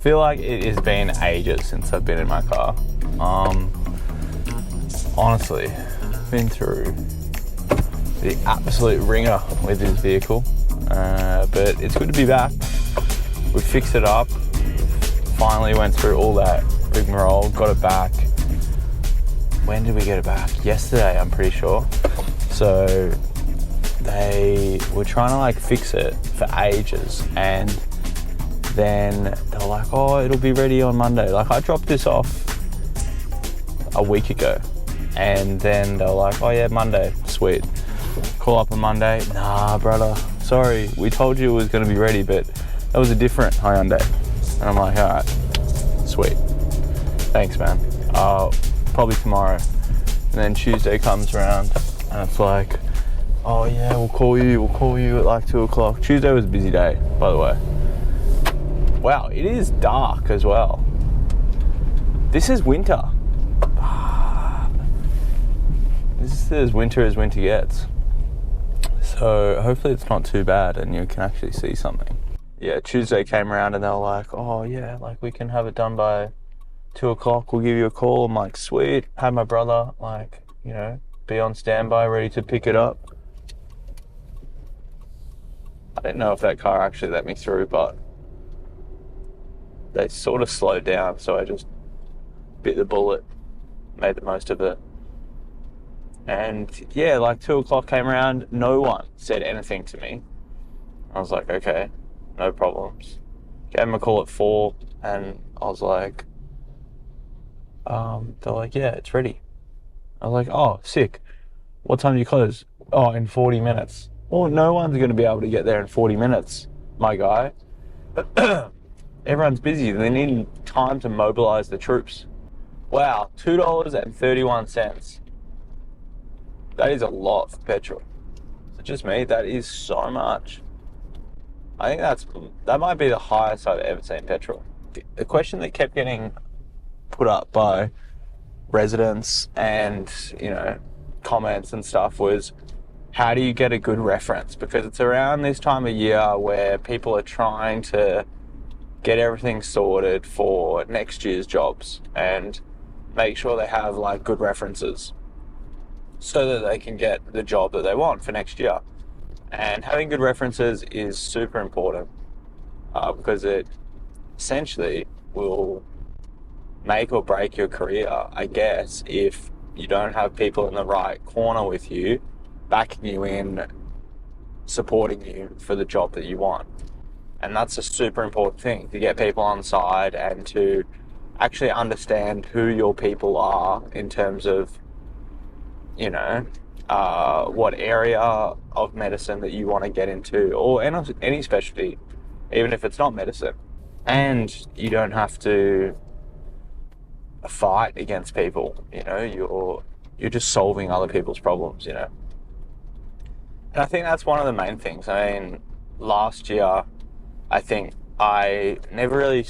feel like it has been ages since I've been in my car. Honestly, been through the absolute ringer with this vehicle, but it's good to be back. We fixed it up, finally went through all that rigmarole, got it back. When did we get it back? Yesterday, I'm pretty sure. So they were trying to like fix it for ages, and then they were like, oh, it'll be ready on Monday. Like, I dropped this off a week ago, and then they were like, oh yeah, Monday, sweet. Call up on Monday, nah brother, sorry, we told you it was going to be ready, but that was a different Hyundai. And I'm like, all right, sweet, thanks man, probably tomorrow. And then Tuesday comes around and it's like, oh yeah, we'll call you at like 2 o'clock. Tuesday was a busy day, by the way. Wow, it is dark as well. This is winter. This is as winter gets. So hopefully it's not too bad and you can actually see something. Yeah, Tuesday came around and they were like, oh yeah, like we can have it done by 2 o'clock. We'll give you a call. I'm like, sweet. Had my brother, like, you know, be on standby, ready to pick it up. I didn't know if that car actually let me through, but they sort of slowed down, so I just bit the bullet, made the most of it. And yeah, like 2 o'clock came around, no one said anything to me. I was like, okay, no problems. Gave them a call at 4 and I was like, they're like, yeah, it's ready. I was like, oh, sick. What time do you close? Oh, in 40 minutes. Well, no one's going to be able to get there in 40 minutes, my guy. Everyone's busy. They need time to mobilize the troops. Wow, $2.31. That is a lot for petrol. So just me, that is so much. I think that might be the highest I've ever seen petrol. The question that kept getting put up by residents and, you know, comments and stuff was, how do you get a good reference? Because it's around this time of year where people are trying to get everything sorted for next year's jobs and make sure they have like good references so that they can get the job that they want for next year. And having good references is super important because it essentially will make or break your career, I guess, if you don't have people in the right corner with you, backing you in, supporting you for the job that you want. And that's a super important thing, to get people on side and to actually understand who your people are in terms of, you know, what area of medicine that you want to get into, or any specialty, even if it's not medicine. And you don't have to fight against people, you know, you're just solving other people's problems, you know. And I think that's one of the main things. I mean, last year, I think I never really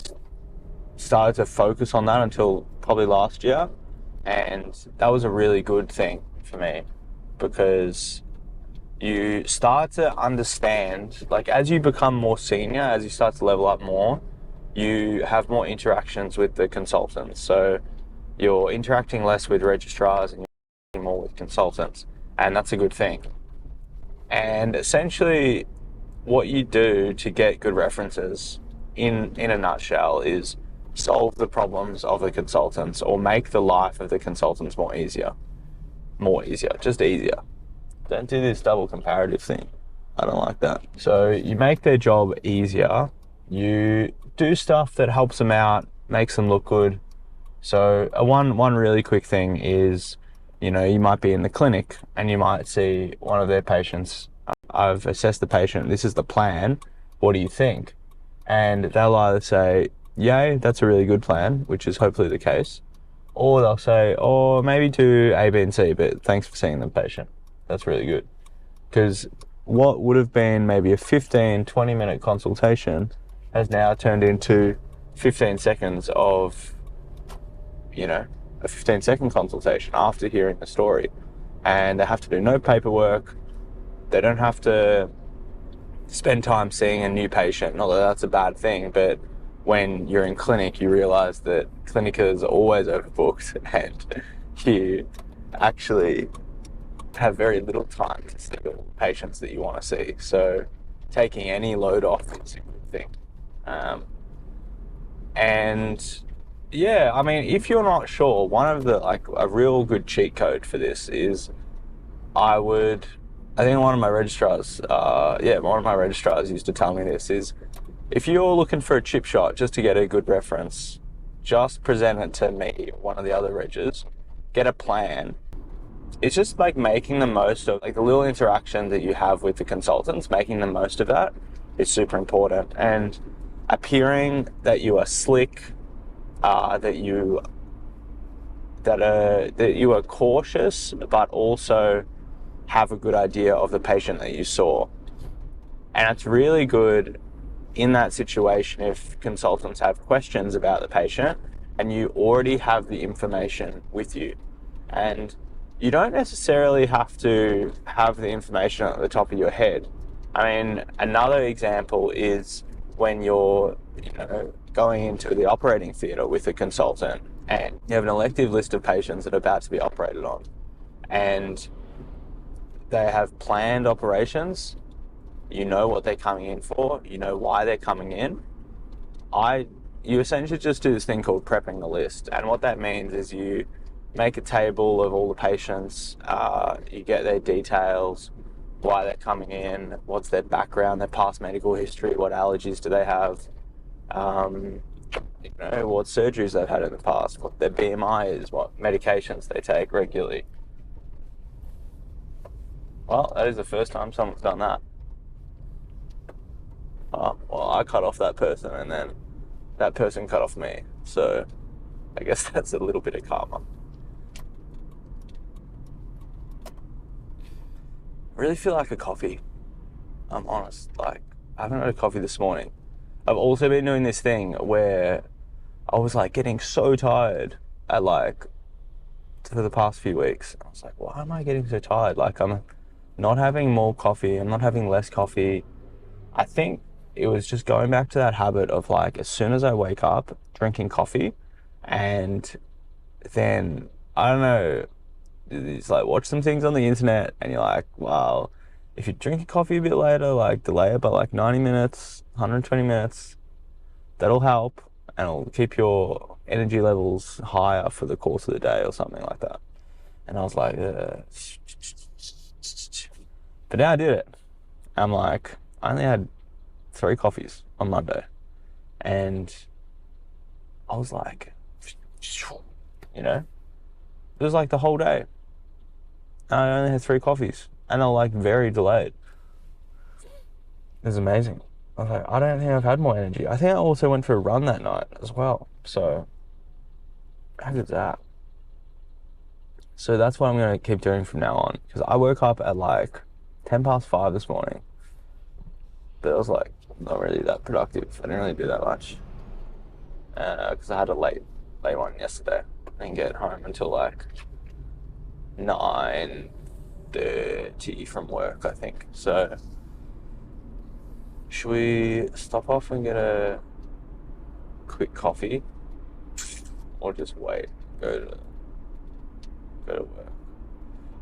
started to focus on that until probably last year. And that was a really good thing for me, because you start to understand, like, as you become more senior, as you start to level up more, you have more interactions with the consultants. So you're interacting less with registrars and you're more with consultants. And that's a good thing. And essentially, what you do to get good references, in a nutshell, is solve the problems of the consultants, or make the life of the consultants easier, just easier. Don't do this double comparative thing. I don't like that. So you make their job easier. You do stuff that helps them out, makes them look good. So one really quick thing is, you know, you might be in the clinic and you might see one of their patients. I've assessed the patient, this is the plan, what do you think? And they'll either say, yay, that's a really good plan, which is hopefully the case, or they'll say, oh, maybe do A, B, and C, but thanks for seeing the patient. That's really good. Because what would have been maybe a 15-20 minute consultation has now turned into 15 seconds of, you know, a 15-second consultation after hearing the story. And they have to do no paperwork. They don't have to spend time seeing a new patient. Not that that's a bad thing, but when you're in clinic, you realize that clinic is always overbooked and you actually have very little time to see all the patients that you want to see. So taking any load off is a good thing. And yeah, I mean, if you're not sure, one of the, like, a real good cheat code for this is I think one of my registrars used to tell me this, is if you're looking for a chip shot just to get a good reference, just present it to me, one of the other regs, get a plan. It's just like making the most of like the little interaction that you have with the consultants, making the most of that is super important. And appearing that you are slick, that you are cautious, but also have a good idea of the patient that you saw. And it's really good in that situation if consultants have questions about the patient and you already have the information with you. And you don't necessarily have to have the information at the top of your head. I mean, another example is when you're, going into the operating theatre with a consultant and you have an elective list of patients that are about to be operated on, and they have planned operations. You know what they're coming in for. You know why they're coming in. You essentially just do this thing called prepping the list. And what that means is you make a table of all the patients. You get their details, why they're coming in, what's their background, their past medical history, what allergies do they have, what surgeries they've had in the past, what their BMI is, what medications they take regularly. Well, that is the first time someone's done that. Oh, well, I cut off that person and then that person cut off me. So I guess that's a little bit of karma. I really feel like a coffee. I'm honest. Like, I haven't had a coffee this morning. I've also been doing this thing where I was like getting so tired for the past few weeks. I was like, why am I getting so tired? Like, I'm not having more coffee. I'm not having less coffee. I think it was just going back to that habit of like, as soon as I wake up, drinking coffee, and then, I don't know, it's like watch some things on the internet and you're like, wow, if you drink coffee a bit later, like delay it by like 90 minutes, 120 minutes, that'll help and it'll keep your energy levels higher for the course of the day or something like that. And I was like, but now I did it. I'm like, I only had 3 coffees on Monday and I was like, it was like the whole day. I only had 3 coffees and they're like very delayed. It was amazing. I was like, I don't think I've had more energy. I think I also went for a run that night as well. So how good's that? So that's what I'm going to keep doing from now on, because I woke up at like 5:10 this morning, but it was like not really that productive. I didn't really do that much because I had a late one yesterday. I didn't get home until like 9:30 from work, I think. So should we stop off and get a quick coffee, or just wait, go to work?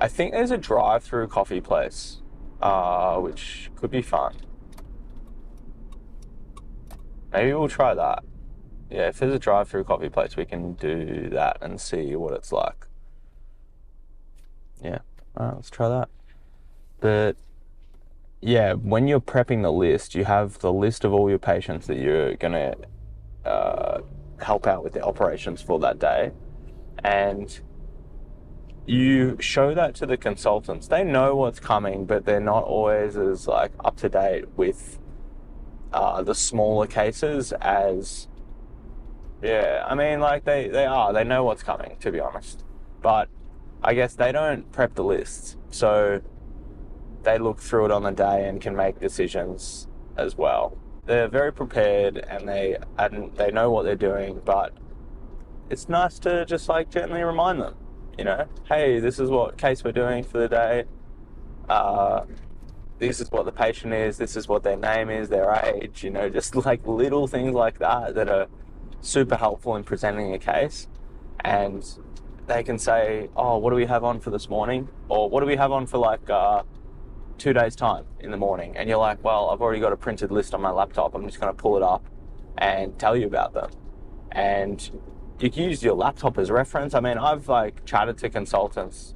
I think there's a drive-through coffee place, which could be fun. Maybe we'll try that. Yeah, if there's a drive-through coffee place, we can do that and see what it's like. Yeah, all right, let's try that. But yeah, when you're prepping the list, you have the list of all your patients that you're gonna help out with the operations for that day, and you show that to the consultants. They know what's coming, but they're not always as like up to date with the smaller cases as, yeah, I mean, like they know what's coming, to be honest, but I guess they don't prep the lists, so they look through it on the day and can make decisions as well. They're very prepared and they know what they're doing, but it's nice to just like gently remind them, hey, this is what case we're doing for the day. this is what the patient is, this is what their name is, their age, you know, just like little things like that that are super helpful in presenting a case. And they can say, oh, what do we have on for this morning? Or what do we have on for like 2 days time in the morning? And you're like, well, I've already got a printed list on my laptop. I'm just going to pull it up and tell you about them. And you can use your laptop as reference. I mean, I've like chatted to consultants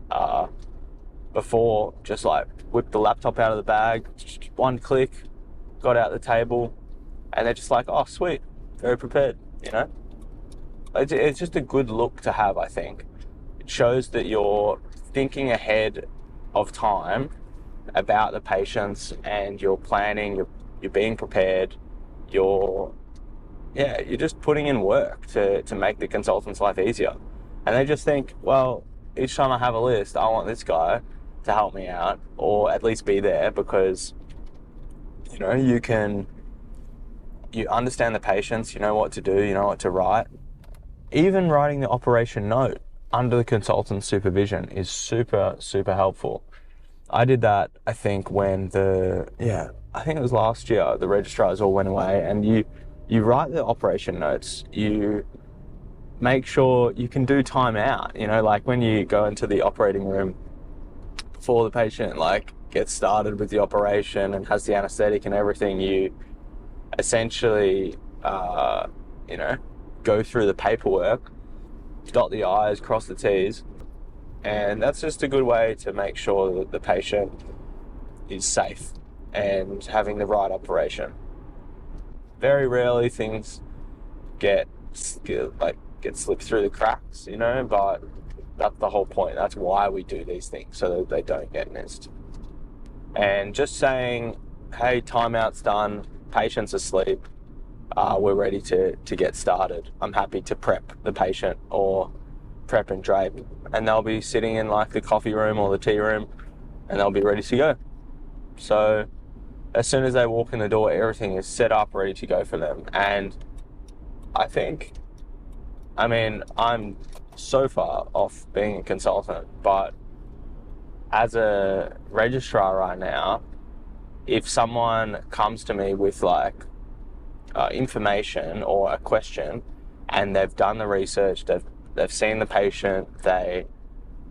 before, just like whipped the laptop out of the bag, one click, got out the table, and they're just like, oh, sweet, very prepared, you know? It's just a good look to have, I think. It shows that you're thinking ahead of time about the patients, and you're planning, you're being prepared, you're just putting in work to make the consultant's life easier. And they just think, well, each time I have a list, I want this guy to help me out, or at least be there, because, you know, you understand the patients, you know what to do, you know what to write. Even writing the operation note under the consultant's supervision is super, super helpful. I did that, I think, when I think it was last year, the registrars all went away, and you write the operation notes, you make sure you can do time out, you know, like when you go into the operating room before the patient like gets started with the operation and has the anesthetic and everything, you essentially, you know, go through the paperwork, dot the I's, cross the T's, and that's just a good way to make sure that the patient is safe and having the right operation. Very rarely things get slipped through the cracks, you know, but that's the whole point. That's why we do these things, so that they don't get missed. And just saying, hey, timeout's done, patient's asleep, we're ready to get started. I'm happy to prep the patient, or prep and drape, and they'll be sitting in like the coffee room or the tea room, and they'll be ready to go. So as soon as they walk in the door, everything is set up, ready to go for them. And I mean, I'm so far off being a consultant, but as a registrar right now, if someone comes to me with like information or a question, and they've done the research, they've seen the patient, they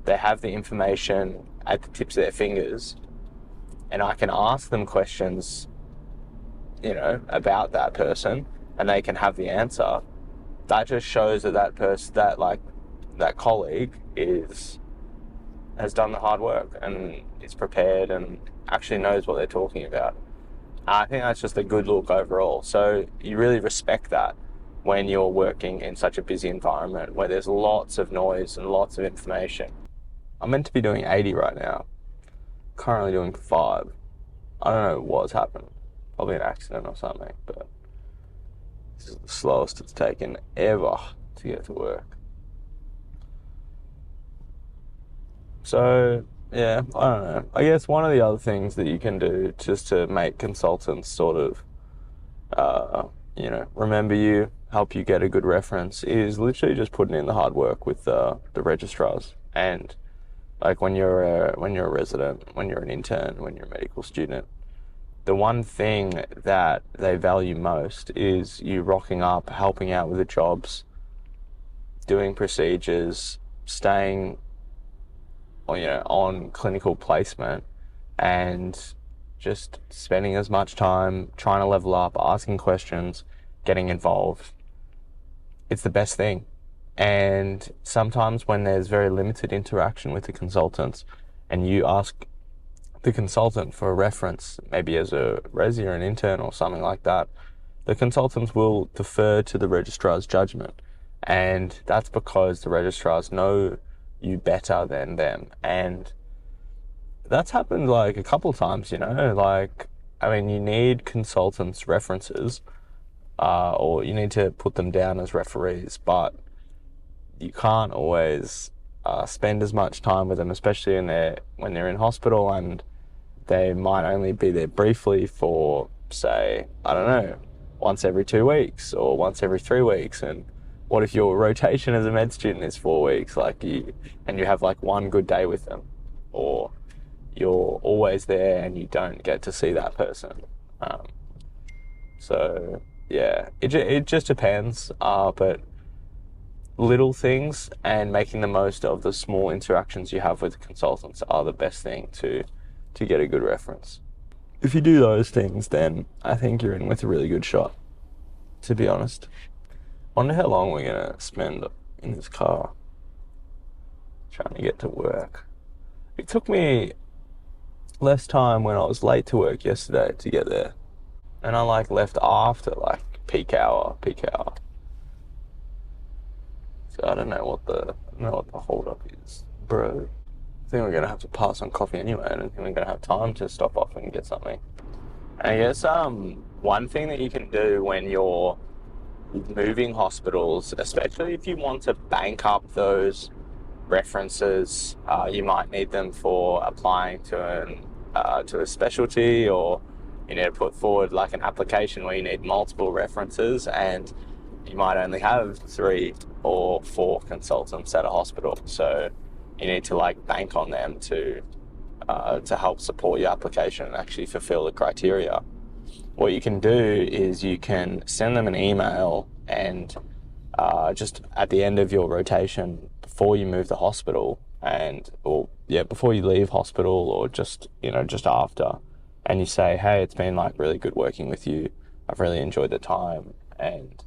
have the information at the tips of their fingers, and I can ask them questions, you know, about that person, and they can have the answer, that just shows that that colleague has done the hard work and is prepared and actually knows what they're talking about. I think that's just a good look overall. So you really respect that when you're working in such a busy environment where there's lots of noise and lots of information. I'm meant to be doing 80 right now. Currently doing 5. I don't know what's happened. Probably an accident or something, but this is the slowest it's taken ever to get to work. So, yeah, I don't know. I guess one of the other things that you can do just to make consultants sort of, you know, remember you, help you get a good reference, is literally just putting in the hard work with the registrars. And like when you're a resident, when you're an intern, when you're a medical student, the one thing that they value most is you rocking up, helping out with the jobs, doing procedures, staying, you know, on clinical placement, and just spending as much time trying to level up, asking questions, getting involved. It's the best thing. And sometimes when there's very limited interaction with the consultants, and you ask the consultant for a reference, maybe as a resi or an intern or something like that, the consultants will defer to the registrar's judgment. And that's because the registrars know you better than them. And that's happened like a couple of times, you know, like, I mean, you need consultants' references, or you need to put them down as referees, but you can't always spend as much time with them, especially when they're in hospital, and they might only be there briefly for, say, I don't know, once every 2 weeks or once every 3 weeks. And what if your rotation as a med student is 4 weeks, and you have like one good day with them, or you're always there and you don't get to see that person. So yeah, it just depends. But little things and making the most of the small interactions you have with consultants are the best thing to get a good reference. If you do those things, then I think you're in with a really good shot, to be honest. Wonder how long we're gonna spend in this car trying to get to work. It took me less time when I was late to work yesterday to get there, and I left after peak hour. So I don't know what the hold up is, bro. I think we're gonna have to pass on coffee anyway. I don't think we're gonna have time to stop off and get something. I guess one thing that you can do when you're moving hospitals, especially if you want to bank up those references, you might need them for applying to a specialty, or you need to put forward an application where you need multiple references, and you might only have 3 or 4 consultants at a hospital. So you need to bank on them to help support your application and actually fulfill the criteria. What you can do is you can send them an email, and just at the end of your rotation, before you move the hospital, before you leave hospital, or just after, and you say, hey, it's been really good working with you. I've really enjoyed the time, and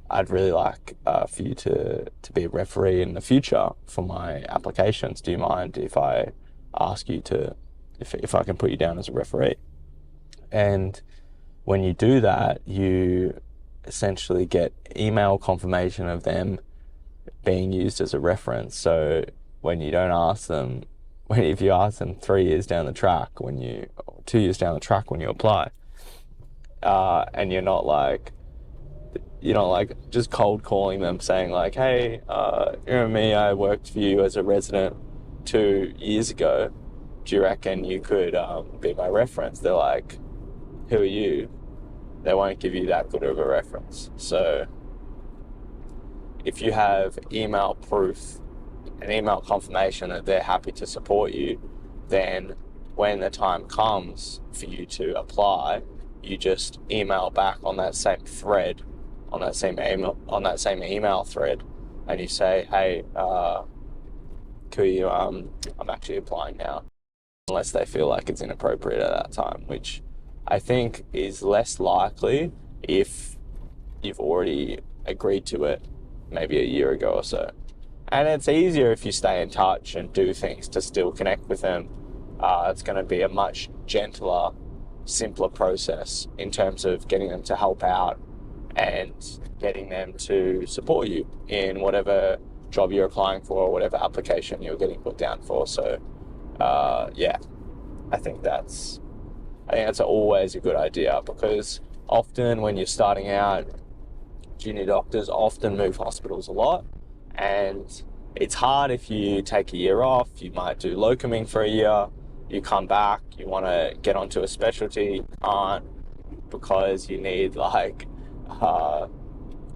I'd really like for you to be a referee in the future for my applications. Do you mind if I ask you if I can put you down as a referee? And when you do that, you essentially get email confirmation of them being used as a reference. So when you don't ask them, if you ask them 3 years down the track, 2 years down the track when you apply, and you're not just cold calling them saying hey, you know me, I worked for you as a resident 2 years ago. Do you reckon you could be my reference? They're like, who are you? They won't give you that good of a reference. So if you have email proof, an email confirmation that they're happy to support you, then when the time comes for you to apply, you just email back on that same thread, on that same email thread, and you say, hey, could you, I'm actually applying now, unless they feel like it's inappropriate at that time, which I think is less likely if you've already agreed to it maybe a year ago or so. And it's easier if you stay in touch and do things to still connect with them. It's going to be a much gentler, simpler process in terms of getting them to help out and getting them to support you in whatever job you're applying for or whatever application you're getting put down for. So I think that's always a good idea, because often when you're starting out, junior doctors often move hospitals a lot, and it's hard if you take a year off. You might do locuming for a year, you come back, you want to get onto a specialty, you can't, because you need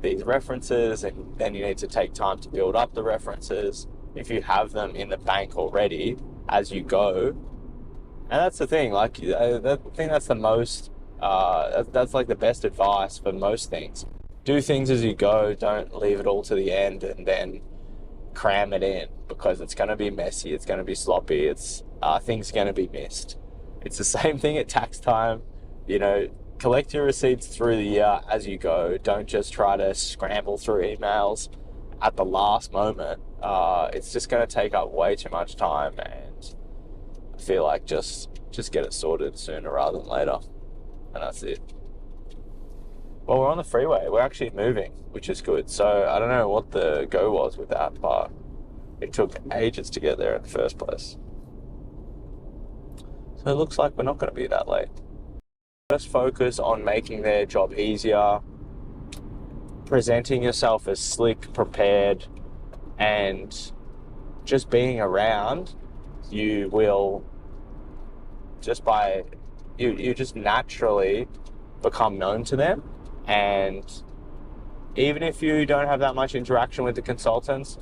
these references, and then you need to take time to build up the references. If you have them in the bank already as you go, and that's the thing, I think that's the most, that's the best advice for most things. Do things as you go, don't leave it all to the end and then cram it in, because it's going to be messy, it's going to be sloppy, things are going to be missed. It's the same thing at tax time, collect your receipts through the year as you go. Don't just try to scramble through emails at the last moment. It's just going to take up way too much time, and I feel like just get it sorted sooner rather than later, and that's it. Well, we're on the freeway. We're actually moving, which is good. So I don't know what the go was with that, but it took ages to get there in the first place. So it looks like we're not going to be that late. Just focus on making their job easier, presenting yourself as slick, prepared, and just being around. You will just naturally become known to them. And even if you don't have that much interaction with the consultants,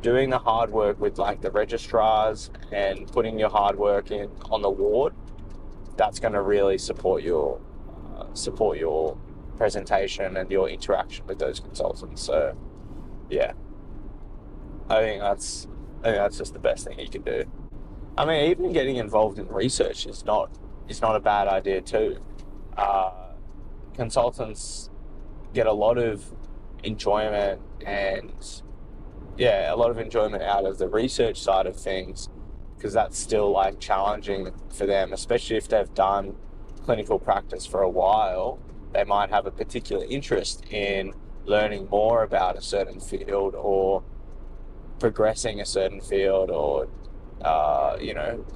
doing the hard work with like the registrars and putting your hard work in on the ward, that's going to really support your presentation and your interaction with those consultants. So yeah, I think that's just the best thing you can do. I mean, even getting involved in research is not a bad idea too. Consultants get a lot of enjoyment out of the research side of things, because that's still like challenging for them, especially if they've done clinical practice for a while. They might have a particular interest in learning more about a certain field or progressing a certain field, or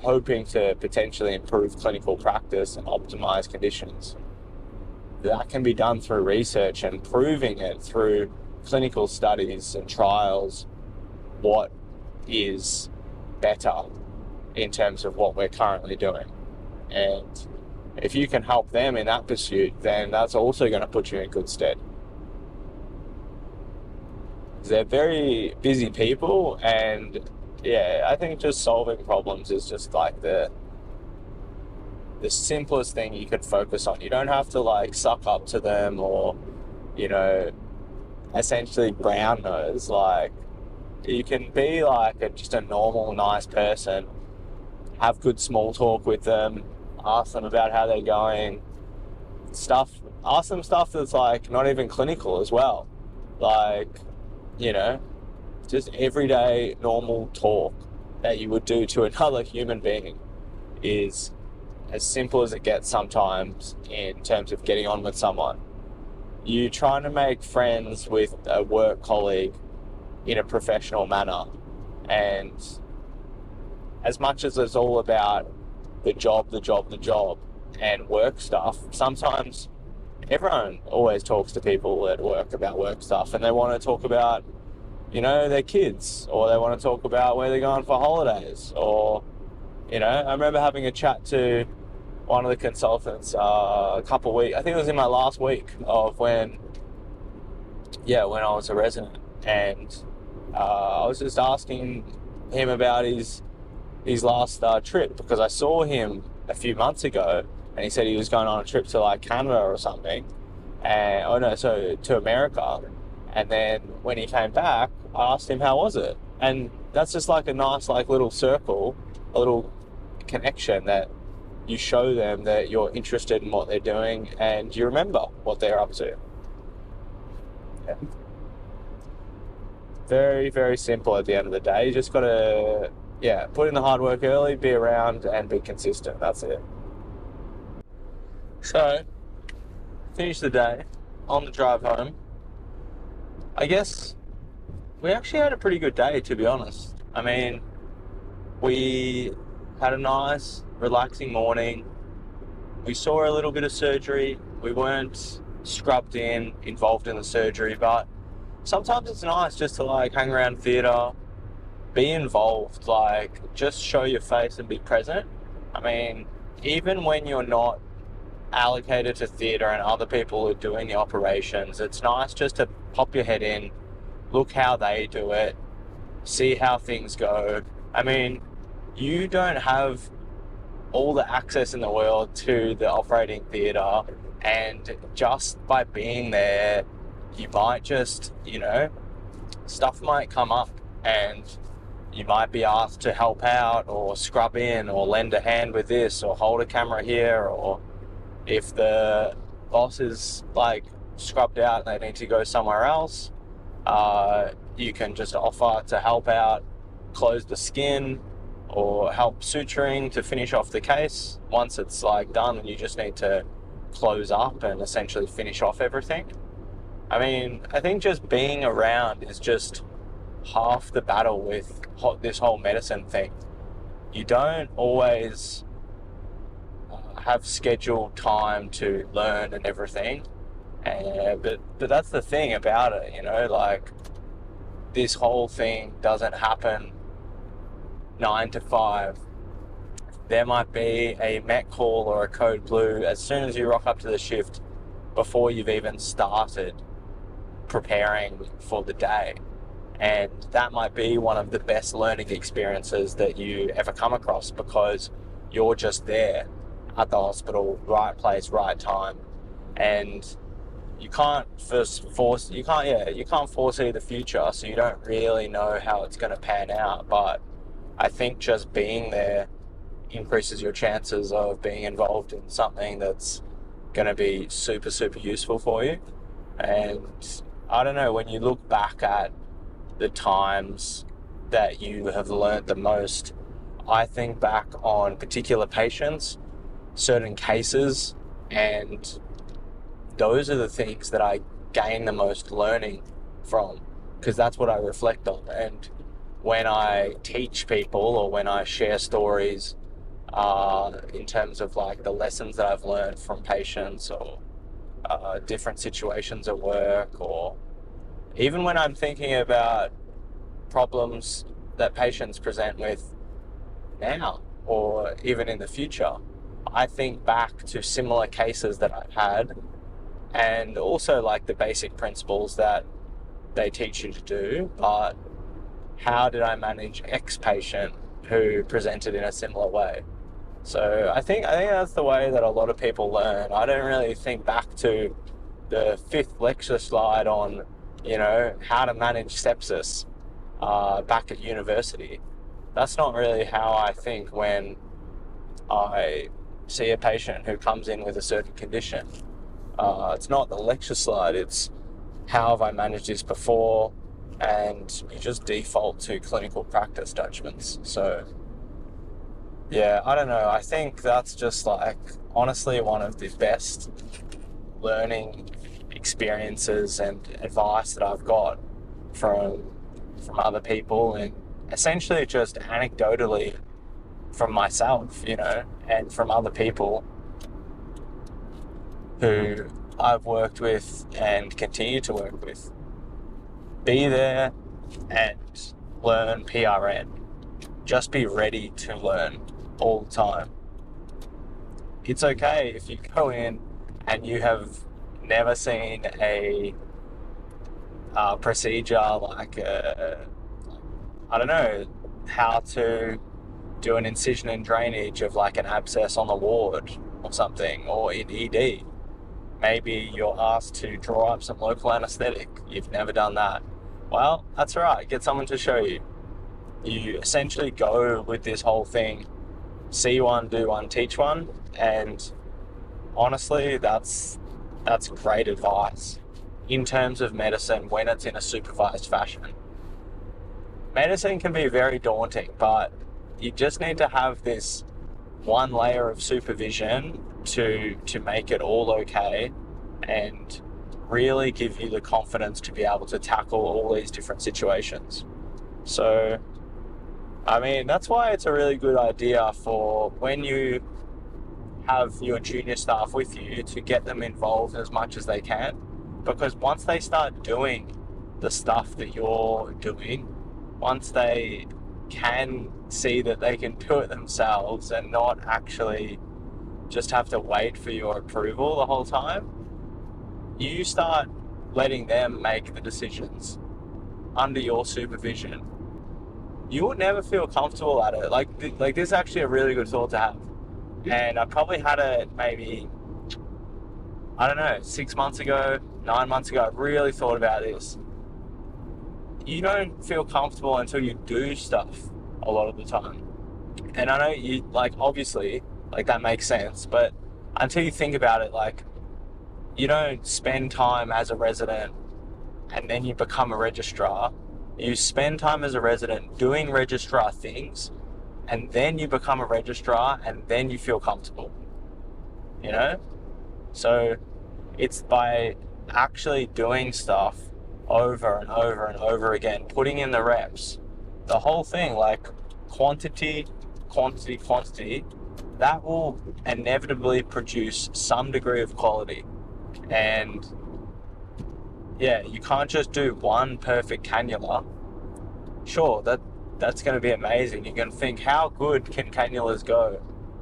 hoping to potentially improve clinical practice and optimize conditions. That can be done through research and proving it through clinical studies and trials what is better in terms of what we're currently doing. And if you can help them in that pursuit, then that's also going to put you in good stead. They're very busy people, and yeah, I think just solving problems is just like the simplest thing you could focus on. You don't have to like suck up to them or, essentially brown nose. Like, you can be like just a normal, nice person, have good small talk with them, ask them about how they're going, ask them stuff that's like not even clinical as well. Like, just everyday normal talk that you would do to another human being is as simple as it gets sometimes in terms of getting on with someone. You're trying to make friends with a work colleague in a professional manner, and as much as it's all about the job and work stuff, sometimes everyone always talks to people at work about work stuff, and they want to talk about their kids, or they want to talk about where they're going for holidays, or I remember having a chat to one of the consultants a couple of weeks, I think it was in my last week of when I was a resident, and I was just asking him about his last trip, because I saw him a few months ago, and he said he was going on a trip to like Canada or something, to America. And then when he came back, I asked him, how was it? And that's just like a nice like little circle, a little connection that you show them that you're interested in what they're doing and you remember what they're up to. Yeah. Very, very simple at the end of the day. You just got to, put in the hard work early, be around, and be consistent. That's it. So, finish the day on the drive home. I guess we actually had a pretty good day, to be honest. I mean, we had a nice, relaxing morning. We saw a little bit of surgery. We weren't scrubbed involved in the surgery, but sometimes it's nice just to like hang around theatre, be involved, like just show your face and be present. I mean, even when you're not allocated to theatre and other people are doing the operations, it's nice just to pop your head in, look how they do it, see how things go. I mean, you don't have all the access in the world to the operating theatre, and just by being there, you might just, stuff might come up and you might be asked to help out or scrub in or lend a hand with this or hold a camera here, or if the boss is like scrubbed out and they need to go somewhere else, you can just offer to help out, close the skin, or help suturing to finish off the case. Once it's like done, you just need to close up and essentially finish off everything. I mean, I think just being around is just half the battle with this whole medicine thing. You don't always have scheduled time to learn and everything, but that's the thing about it, like this whole thing doesn't happen 9 to 5. There might be a Met call or a code blue as soon as you rock up to the shift, before you've even started preparing for the day. And that might be one of the best learning experiences that you ever come across, because you're just there at the hospital, right place, right time. And you can't you can't foresee the future, so you don't really know how it's going to pan out. But I think just being there increases your chances of being involved in something that's going to be super, super useful for you. And I don't know, when you look back at the times that you have learned the most, I think back on particular patients, certain cases, and those are the things that I gain the most learning from, because that's what I reflect on. And when I teach people, or when I share stories, in terms of like the lessons that I've learned from patients, or different situations at work, or even when I'm thinking about problems that patients present with now, or even in the future, I think back to similar cases that I've had, and also like the basic principles that they teach you to do, but how did I manage X patient who presented in a similar way? So I think that's the way that a lot of people learn. I don't really think back to the 5th lecture slide on, how to manage sepsis back at university. That's not really how I think when I see a patient who comes in with a certain condition. It's not the lecture slide, it's how have I managed this before, and you just default to clinical practice judgments. So yeah, I don't know. I think that's just like, honestly, one of the best learning experiences and advice that I've got from other people, and essentially just anecdotally from myself, and from other people who I've worked with and continue to work with. Be there and learn PRN. Just be ready to learn all the time. It's okay if you go in and you have never seen a procedure like I don't know, how to do an incision and drainage of like an abscess on the ward or something, or in ED. Maybe you're asked to draw up some local anesthetic. You've never done that. Well, that's all right. Get someone to show you. You essentially go with this whole thing, see one, do one, teach one, and honestly, that's great advice in terms of medicine when it's in a supervised fashion. Medicine can be very daunting, but you just need to have this one layer of supervision to make it all okay, and really give you the confidence to be able to tackle all these different situations. So, I mean, that's why it's a really good idea for when you have your junior staff with you to get them involved as much as they can, because once they start doing the stuff that you're doing, once they can see that they can do it themselves and not actually just have to wait for your approval the whole time, you start letting them make the decisions under your supervision. You will never feel comfortable at it. Like this is actually a really good thought to have. And I probably had it maybe, I don't know, 6 months ago, 9 months ago. I really thought about this. You don't feel comfortable until you do stuff a lot of the time. And I know you, like, obviously, like, that makes sense, but until you think about it, like, you don't spend time as a resident and then you become a registrar. You spend time as a resident doing registrar things, and then you become a registrar, and then you feel comfortable, So it's by actually doing stuff over and over and over again, putting in the reps, the whole thing, like quantity, that will inevitably produce some degree of quality. And yeah, you can't just do one perfect cannula. Sure, that's going to be amazing. You can think, how good can cannulas go?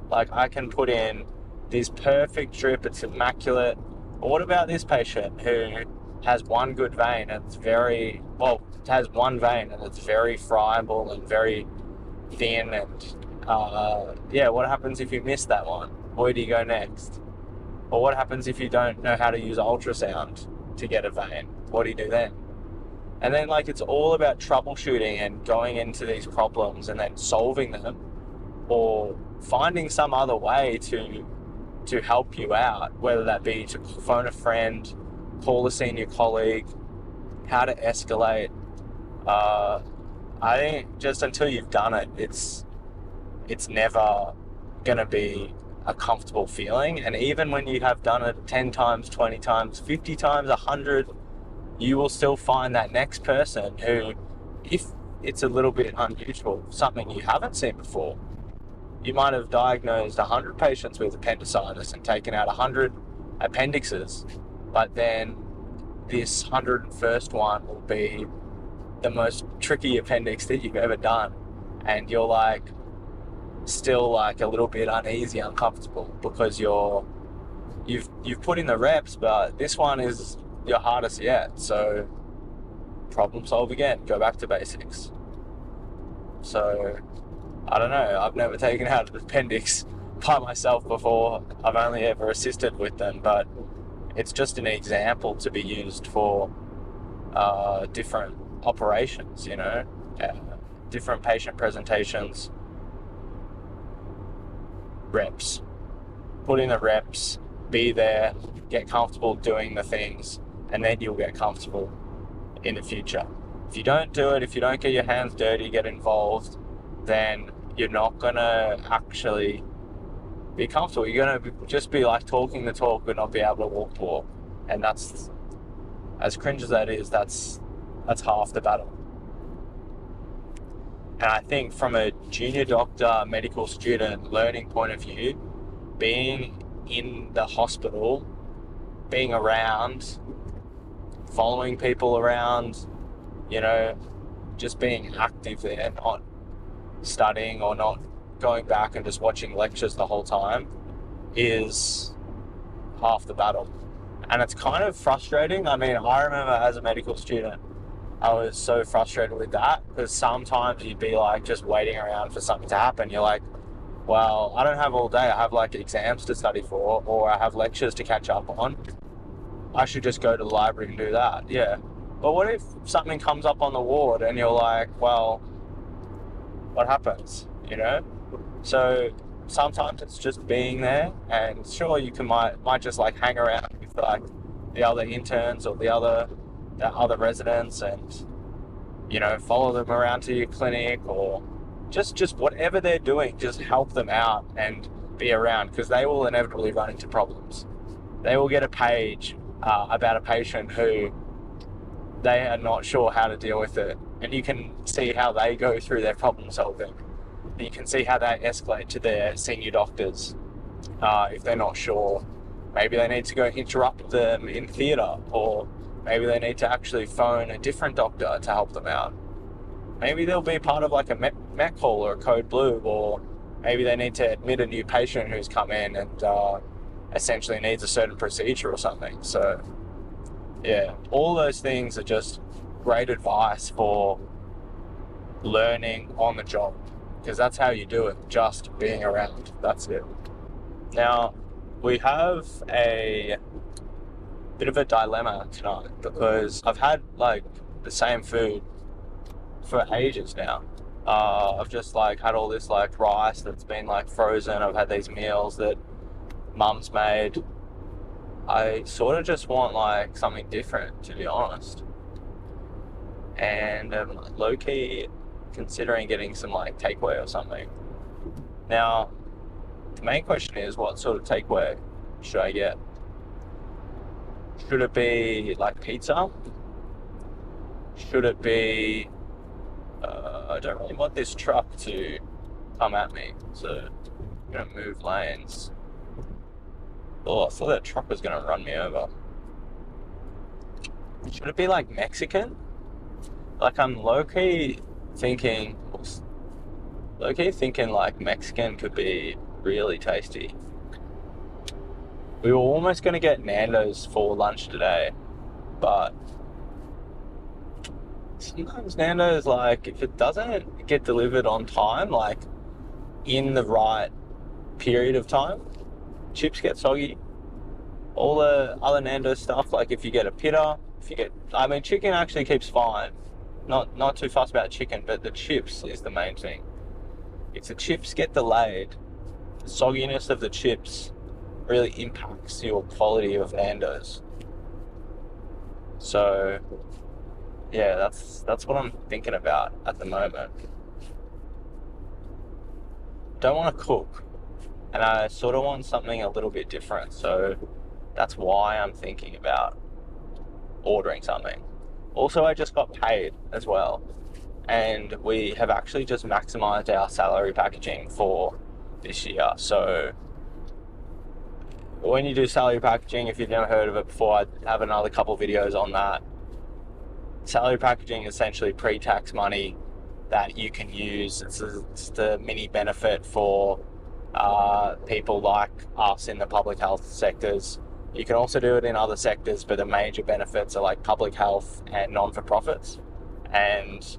Like, I can put in this perfect drip, it's immaculate. But what about this patient who has one good vein and it's very, well, it has one vein and it's very friable and very thin, and yeah, what happens if you miss that one? Where do you go next? Or what happens if you don't know how to use ultrasound to get a vein? What do you do then? And then, like, it's all about troubleshooting and going into these problems and then solving them, or finding some other way to help you out, whether that be to phone a friend, call a senior colleague, how to escalate. I think just until you've done it, it's never going to be a comfortable feeling. And even when you have done it 10 times, 20 times, 50 times, 100, you will still find that next person who, if it's a little bit unusual, something you haven't seen before, you might have diagnosed 100 patients with appendicitis and taken out 100 appendixes, but then this 101st one will be the most tricky appendix that you've ever done, and you're like still like a little bit uneasy, uncomfortable, because you've put in the reps, but this one is your hardest yet. So problem solve again, go back to basics. So I don't know, I've never taken out an appendix by myself before. I've only ever assisted with them, but it's just an example to be used for different operations, you know, different patient presentations, reps. Put in the reps, be there, get comfortable doing the things, and then you'll get comfortable in the future. If you don't do it, if you don't get your hands dirty, get involved, then you're not gonna actually be comfortable. You're gonna just be like talking the talk but not be able to walk the walk. And that's, as cringe as that is, that's half the battle. And I think from a junior doctor, medical student learning point of view, being in the hospital, being around, following people around, you know, just being active there, not studying or not going back and just watching lectures the whole time, is half the battle. And it's kind of frustrating. I mean, I remember as a medical student, I was so frustrated with that, because sometimes you'd be like just waiting around for something to happen. You're like, well, I don't have all day. I have like exams to study for, or I have lectures to catch up on. I should just go to the library and do that. Yeah. But what if something comes up on the ward and you're like, well, what happens, you know? So sometimes it's just being there, and sure, you might just like hang around with like the other interns or the other residents, and, you know, follow them around to your clinic, or just whatever they're doing, just help them out and be around, because they will inevitably run into problems. They will get a page about a patient who they are not sure how to deal with it, and you can see how they go through their problem solving. You can see how they escalate to their senior doctors if they're not sure. Maybe they need to go interrupt them in theatre, or maybe they need to actually phone a different doctor to help them out. Maybe they'll be part of like a Met call or a code blue, or maybe they need to admit a new patient who's come in and essentially needs a certain procedure or something. So yeah, all those things are just great advice for learning on the job, because that's how you do it, just being around. That's it. Now, we have a bit of a dilemma tonight, because I've had like the same food for ages now. I've just like had all this like rice that's been like frozen. I've had these meals that mum's made. I sort of just want like something different, to be honest. And low-key considering getting some like takeaway or something. Now, the main question is, what sort of takeaway should I get? Should it be like pizza? Should it be... I don't really want this truck to come at me, so I'm going to move lanes. Oh, I thought that truck was going to run me over. Should it be like Mexican? Like, I'm low-key thinking like Mexican could be really tasty. We were almost going to get Nando's for lunch today, but sometimes Nando's, like, if it doesn't get delivered on time, like in the right period of time, chips get soggy. All the other Nando's stuff, like if you get a pitta, I mean, chicken actually keeps fine. Not too fussed about chicken, but the chips is the main thing. If the chips get delayed, the sogginess of the chips really impacts your quality of Nando's. So yeah, that's what I'm thinking about at the moment. Don't want to cook, and I sort of want something a little bit different. So that's why I'm thinking about ordering something. Also, I just got paid as well, and we have actually just maximized our salary packaging for this year. So when you do salary packaging, if you've never heard of it before, I have another couple videos on that. Salary packaging is essentially pre-tax money that you can use. It's the mini benefit for people like us in the public health sectors. You can also do it in other sectors, but the major benefits are like public health and non-for-profits. And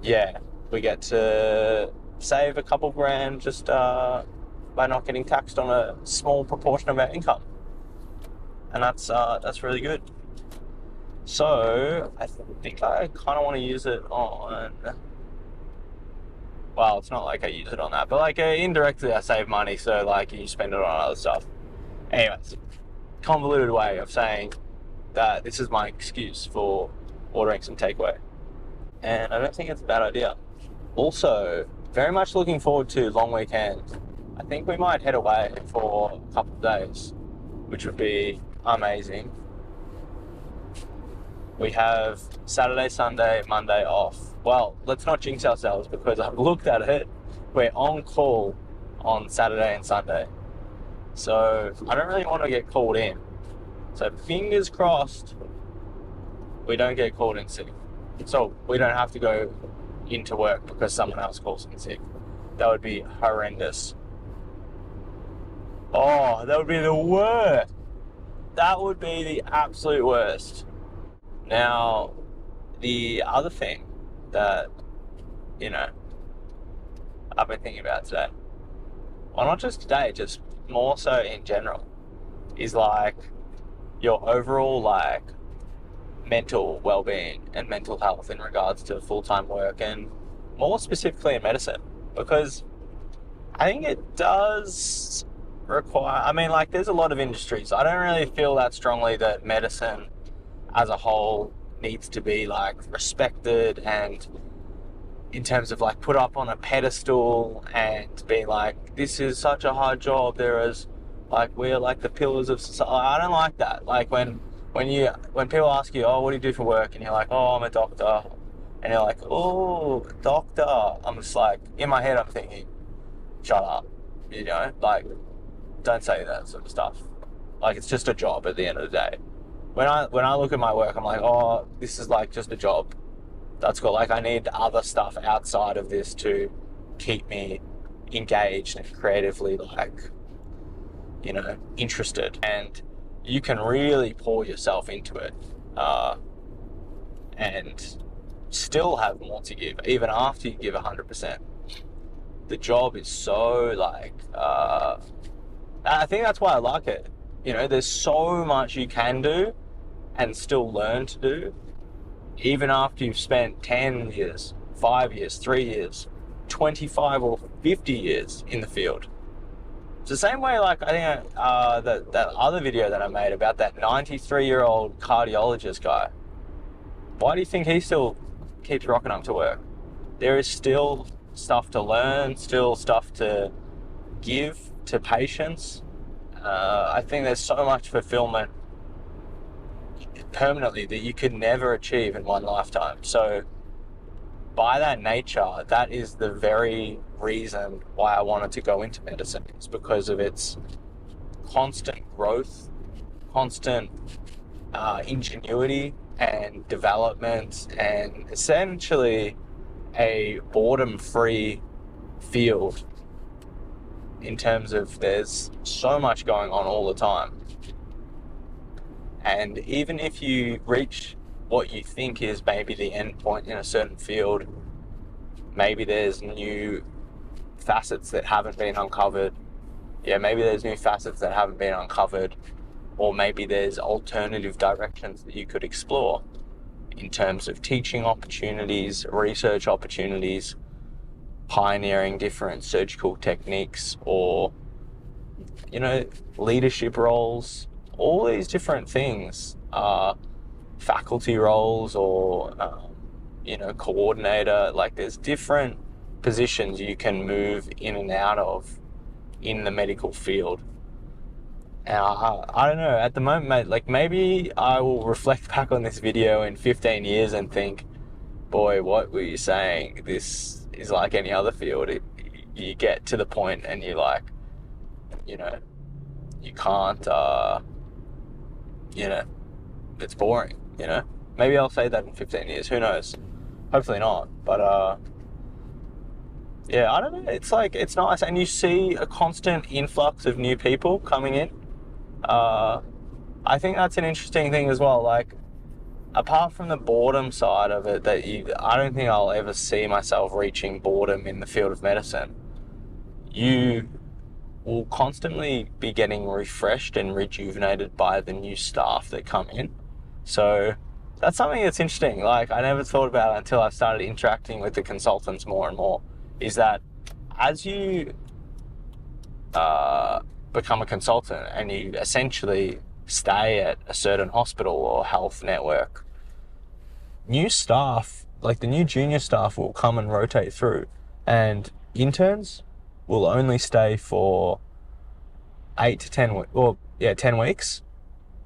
yeah, we get to save a couple grand just by not getting taxed on a small proportion of our income. And that's really good. So I think I kind of want to use it on, well, it's not like I use it on that, but like indirectly I save money, so like you spend it on other stuff. Anyways, convoluted way of saying that this is my excuse for ordering some takeaway. And I don't think it's a bad idea. Also, very much looking forward to long weekend. I think we might head away for a couple of days, which would be amazing. We have Saturday, Sunday, Monday off. Well, let's not jinx ourselves because I've looked at it. We're on call on Saturday and Sunday. So I don't really want to get called in. So fingers crossed we don't get called in sick. So we don't have to go into work because someone else calls in sick. That would be horrendous. Oh, that would be the worst. That would be the absolute worst. Now, the other thing that, I've been thinking about today, well, not just today, just more so in general, is like your overall like mental well-being and mental health in regards to full-time work, and more specifically in medicine, because I think it does require, I mean, like there's a lot of industries. I don't really feel that strongly that medicine as a whole needs to be like respected and in terms of like put up on a pedestal and be like, this is such a hard job, there is like, we're like the pillars of society. I don't like that. Like when people ask you, oh, what do you do for work, and you're like, oh, I'm a doctor, and you're like, oh, doctor, I'm just like, in my head I'm thinking, shut up, like don't say that sort of stuff. Like it's just a job at the end of the day. When I look at my work, I'm like, oh, this is like just a job. That's cool. Like I need other stuff outside of this to keep me engaged and creatively, like, interested. And you can really pour yourself into it and still have more to give, even after you give 100%. The job is so like, I think that's why I like it. There's so much you can do and still learn to do, even after you've spent 10 years, 5 years, 3 years, 25 or 50 years in the field. It's the same way, like, I think that other video that I made about that 93-year-old cardiologist guy. Why do you think he still keeps rocking up to work? There is still stuff to learn, still stuff to give to patients. I think there's so much fulfillment permanently that you could never achieve in one lifetime. So by that nature, that is the very reason why I wanted to go into medicine. It's because of its constant growth, constant ingenuity and development, and essentially a boredom-free field in terms of there's so much going on all the time. And even if you reach what you think is maybe the end point in a certain field, maybe there's new facets that haven't been uncovered. Yeah, maybe there's new facets that haven't been uncovered, or maybe there's alternative directions that you could explore in terms of teaching opportunities, research opportunities, pioneering different surgical techniques, or, leadership roles. All these different things are faculty roles, or coordinator. Like, there's different positions you can move in and out of in the medical field. And I don't know, at the moment, mate, like, maybe I will reflect back on this video in 15 years and think, boy, what were you saying? This is like any other field. You get to the point and you're like, you can't, it's boring, Maybe I'll say that in 15 years, who knows? Hopefully not, but yeah, I don't know, it's like, it's nice, and you see a constant influx of new people coming in. I think that's an interesting thing as well, like, apart from the boredom side of it, I don't think I'll ever see myself reaching boredom in the field of medicine. You will constantly be getting refreshed and rejuvenated by the new staff that come in. So that's something that's interesting. Like, I never thought about it until I started interacting with the consultants more and more, is that as you become a consultant and you essentially stay at a certain hospital or health network, new staff, like the new junior staff, will come and rotate through, and interns will only stay for 8 to 10 weeks. Well, yeah, 10 weeks.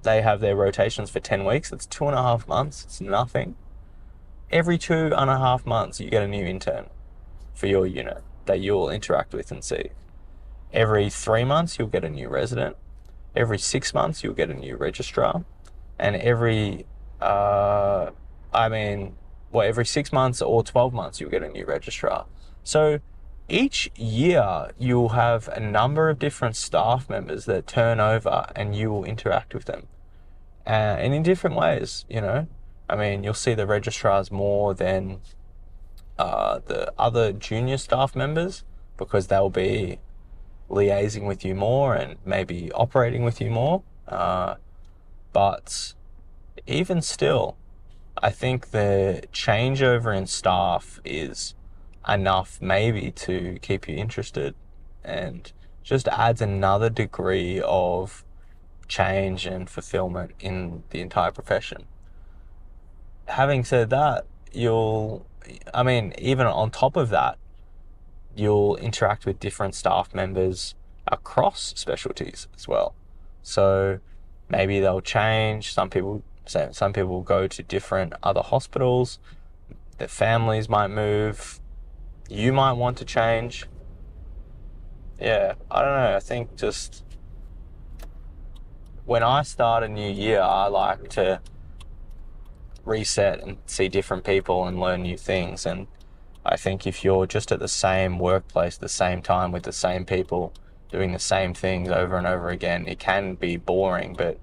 They have their rotations for 10 weeks. It's 2.5 months. It's nothing. Every 2.5 months, you get a new intern for your unit that you'll interact with and see. Every 3 months, you'll get a new resident. Every 6 months, you'll get a new registrar. And every 6 months or 12 months, you'll get a new registrar. So each year, you'll have a number of different staff members that turn over and you will interact with them. And in different ways, you'll see the registrars more than the other junior staff members, because they'll be liaising with you more and maybe operating with you more. But even still, I think the changeover in staff is enough maybe to keep you interested, and just adds another degree of change and fulfillment in the entire profession. Having said that, even on top of that, you'll interact with different staff members across specialties as well. So maybe they'll change. Some people go to different other hospitals. Their families might move. You might want to change. Yeah, I don't know. I think just when I start a new year, I like to reset and see different people and learn new things. And I think if you're just at the same workplace, the same time, with the same people, doing the same things over and over again, it can be boring. But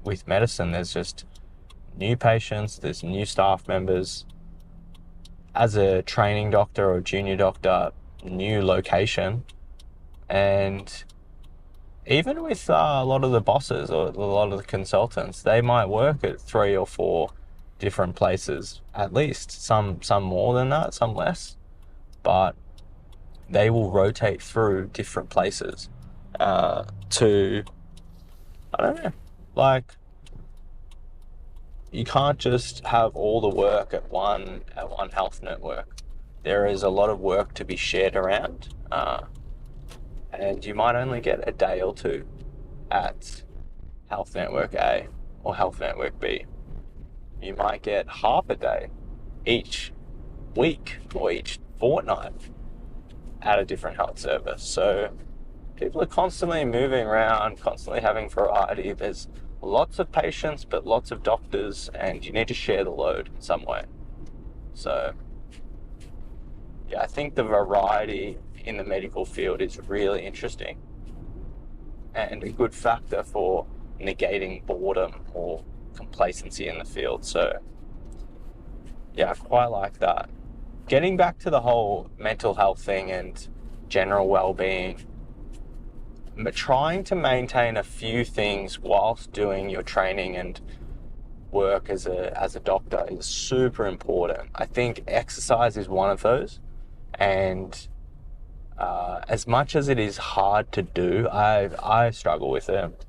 with medicine, there's just new patients, there's new staff members. As a training doctor or junior doctor, new location. And even with a lot of the bosses or a lot of the consultants, they might work at 3 or 4 different places, at least. Some more than that, some less. But they will rotate through different places to, I don't know, like, you can't just have all the work at one health network. There is a lot of work to be shared around, and you might only get a day or 2 at Health Network A or Health Network B. You might get half a day each week or each fortnight at a different health service. So people are constantly moving around, constantly having variety. There's lots of patients, but lots of doctors, and you need to share the load in some way. So yeah, I think the variety in the medical field is really interesting and a good factor for negating boredom or complacency in the field. So yeah, I quite like that. Getting back to the whole mental health thing and general well-being, trying to maintain a few things whilst doing your training and work as a doctor is super important. I think exercise is one of those, and as much as it is hard to do, I struggle with it.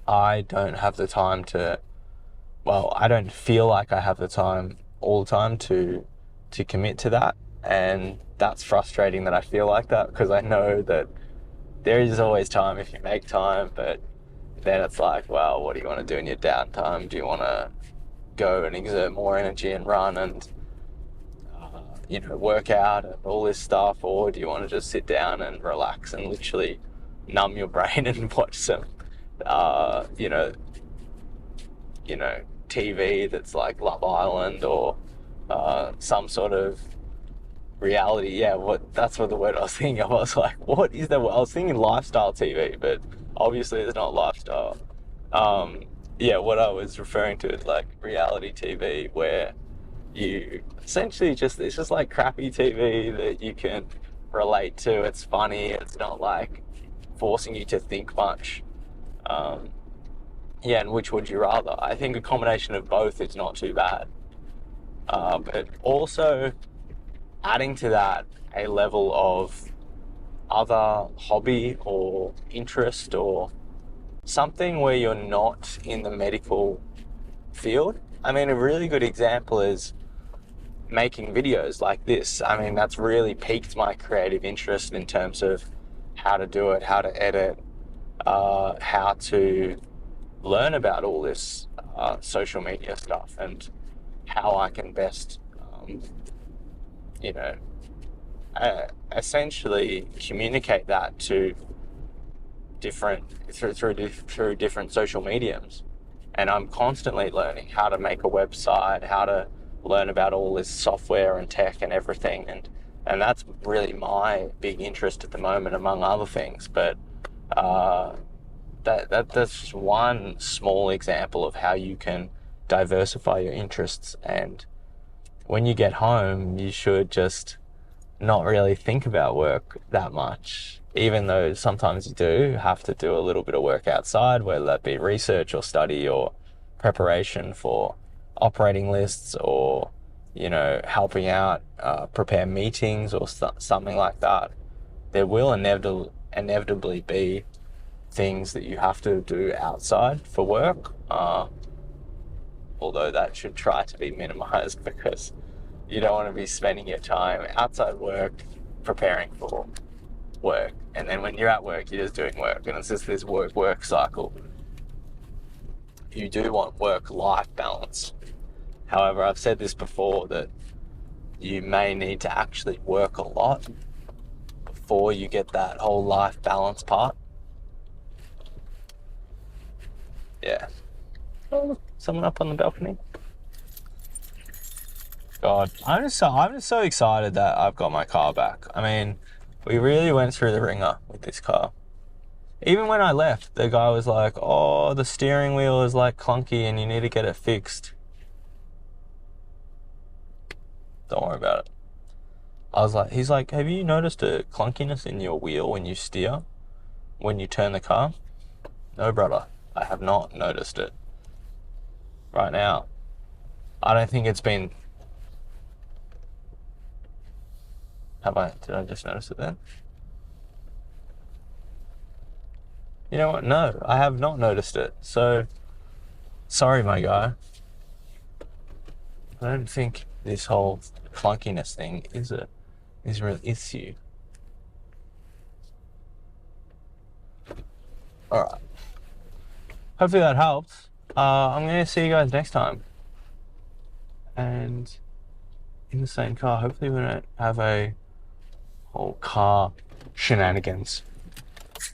I don't have the time to, well, I don't feel like I have the time all the time to commit to that, and that's frustrating that I feel like that, because I know that there is always time if you make time, but then it's like, well, what do you want to do in your downtime? Do you want to go and exert more energy and run and work out and all this stuff, or do you want to just sit down and relax and literally numb your brain and watch some TV that's like Love Island or some sort of reality? Yeah, that's what the word I was thinking of. I was like, what is that? I was thinking lifestyle TV, but obviously it's not lifestyle. What I was referring to is like reality TV, where you essentially it's just like crappy TV that you can relate to. It's funny. It's not like forcing you to think much. And which would you rather? I think a combination of both is not too bad. But also adding to that a level of other hobby or interest or something where you're not in the medical field. I mean, a really good example is making videos like this. I mean, that's really piqued my creative interest in terms of how to do it, how to edit, how to learn about all this social media stuff, and how I can best, essentially communicate that to through different social mediums. And I'm constantly learning how to make a website, how to learn about all this software and tech and everything, and that's really my big interest at the moment, among other things. But that's just one small example of how you can diversify your interests. And when you get home, you should just not really think about work that much, even though sometimes you do have to do a little bit of work outside, whether that be research or study or preparation for operating lists, or helping out prepare meetings or something like that. There will inevitably be things that you have to do outside for work, although that should try to be minimized, because you don't want to be spending your time outside work preparing for work, and then when you're at work you're just doing work, and it's just this work cycle. You do want work-life balance. However, I've said this before, that you may need to actually work a lot before you get that whole life balance part. Yeah. Oh, someone up on the balcony. God, I'm just so excited that I've got my car back. I mean, we really went through the ringer with this car. Even when I left, the guy was like, oh, the steering wheel is like clunky and you need to get it fixed. Don't worry about it. He's like, have you noticed a clunkiness in your wheel when you steer, when you turn the car? No, brother, I have not noticed it. Right now, I don't think it's been... Did I just notice it then? You know what? No, I have not noticed it. So, sorry, my guy. I don't think this whole clunkiness thing is a real issue. Alright. Hopefully that helps. I'm going to see you guys next time. And in the same car. Hopefully we don't have a whole car shenanigans.